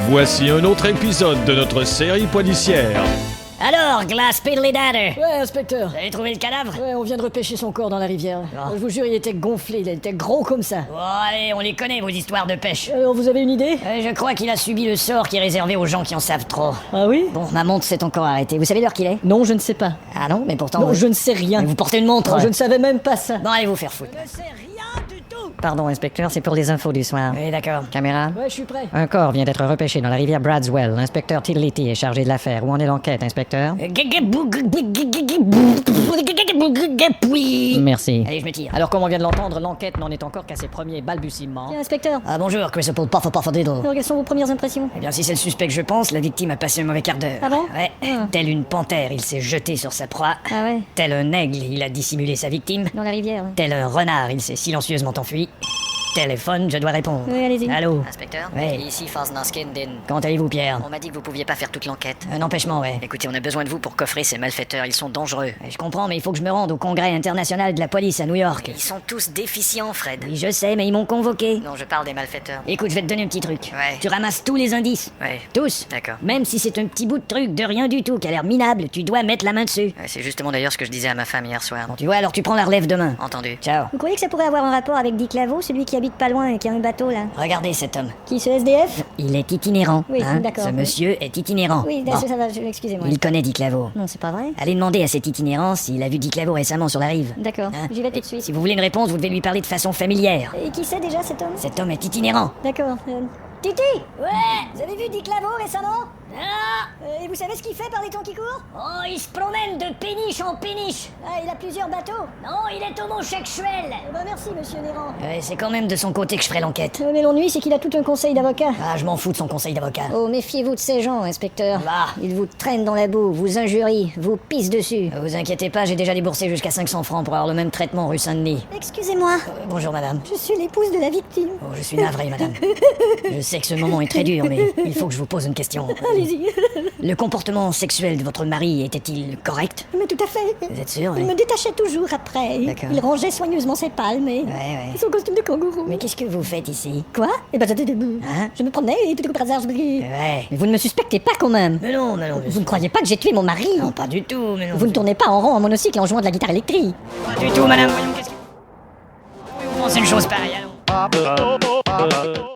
Voici un autre épisode de notre série policière. Alors, Glass Piddly Dadder, Ouais, inspecteur. vous avez trouvé le cadavre? Ouais, on vient de repêcher son corps dans la rivière. Ah. Je vous jure, il était gonflé, il était gros comme ça. Oh, allez, on les connaît, vos histoires de pêche. Alors, vous avez une idée? Je crois qu'il a subi le sort qui est réservé aux gens qui en savent trop. Ah oui? Bon, ma montre s'est encore arrêtée. Vous savez l'heure qu'il est? Non, je ne sais pas. Ah non, mais pourtant... Non, je ne sais rien. Mais vous portez une montre? Non, je ne savais même pas ça. Bon, allez vous faire foutre. Je ne sais rien du tout. Pardon, inspecteur, c'est pour les infos du soir. Oui, d'accord. Caméra? Ouais, je suis prêt. Un corps vient d'être repêché dans la rivière Bradswell. L'inspecteur Tiddlety est chargé de l'affaire. Où en est l'enquête, inspecteur? Merci. Allez, je me tire. Alors, comme on vient de l'entendre, l'enquête n'en est encore qu'à ses premiers balbutiements. Tiens, inspecteur, Ah, bonjour, Chrysopole Puffer-Diddle. alors quelles sont vos premières impressions? Eh bien, si c'est le suspect que je pense, la victime a passé un mauvais quart d'heure. Ah bon? Ouais. Tel une panthère, il s'est jeté sur sa proie. Ah ouais, Tel un aigle, il a dissimulé sa victime. dans la rivière. Tel un renard, il s'est silencieusement enfui. Téléphone, je dois répondre. Oui, allez-y. Allô? Inspecteur, Ouais. ici Forsnarskin Din. Comment allez-vous, Pierre? On m'a dit que vous pouviez pas faire toute l'enquête. Un empêchement, ouais. Écoutez, on a besoin de vous pour coffrer ces malfaiteurs, ils sont dangereux. Je comprends, mais il faut que je me rende au congrès international de la police à New York. Ils sont tous déficients, Fred. Oui, je sais, mais ils m'ont convoqué. Non, je parle des malfaiteurs. Écoute, je vais te donner un petit truc. Ouais. Tu ramasses tous les indices. Ouais. Tous. D'accord. Même si c'est un petit bout de truc de rien du tout qui a l'air minable, tu dois mettre la main dessus. Ouais, c'est justement d'ailleurs ce que je disais à ma femme hier soir. Bon, tu vois, alors tu prends la relève demain. Entendu. Ciao. Vous croyez que ça pourrait avoir un rapport avec Dick Lavo, celui qui habite pas loin et qui a un bateau là? Regardez cet homme. Qui, ce SDF? Il est itinérant. Oui, hein. d'accord. Ce monsieur est itinérant. Oui, Bon. ça va, excusez-moi. Il connaît Dick Lavo. Non, c'est pas vrai. Allez demander à cet itinérant s'il a vu Dick Lavo récemment sur la rive. D'accord, Hein. j'y vais tout Et de suite. Si vous voulez une réponse, vous devez lui parler de façon familière. Et qui c'est déjà cet homme? Cet homme est itinérant. D'accord. Titi! Ouais! Vous avez vu Dick Lavo récemment? Ah! Et vous savez ce qu'il fait par les temps qui courent? Oh, il se promène de péniche en péniche. Ah, il a plusieurs bateaux? Non, il est homosexuel. Eh ben merci, monsieur Néran. Ouais, c'est quand même de son côté que je ferai l'enquête. Mais l'ennui, c'est qu'il a tout un conseil d'avocat. Ah, je m'en fous de son conseil d'avocat. Oh, méfiez-vous de ces gens, inspecteur. Bah. Ils vous traînent dans la boue, vous injurient, vous pissent dessus. Vous inquiétez pas, j'ai déjà déboursé jusqu'à 500 francs pour avoir le même traitement rue Saint-Denis. Excusez-moi, Bonjour madame. je suis l'épouse de la victime. Oh, je suis navré madame. Je sais que ce moment est très dur, mais il faut que je vous pose une question. Allez-y. Le comportement sexuel de votre mari était-il correct? Mais tout à fait. Vous êtes sûr? Il Oui. me détachait toujours après. D'accord. Il rangeait soigneusement ses palmes et Ouais. son costume de kangourou. Mais qu'est-ce que vous faites ici? Quoi? Eh ben, Hein? je me promenais et tout par hasard, je me dis... Ouais. Mais vous ne me suspectez pas quand même. Mais non, Vous ne croyez pas que j'ai tué mon mari? Non, pas du tout, mais non. Vous ne tournez pas en rond en monocycle en jouant de la guitare électrique. Pas du tout, madame. Voyons, qu'est-ce que... Vous pensez une chose pareille, allons.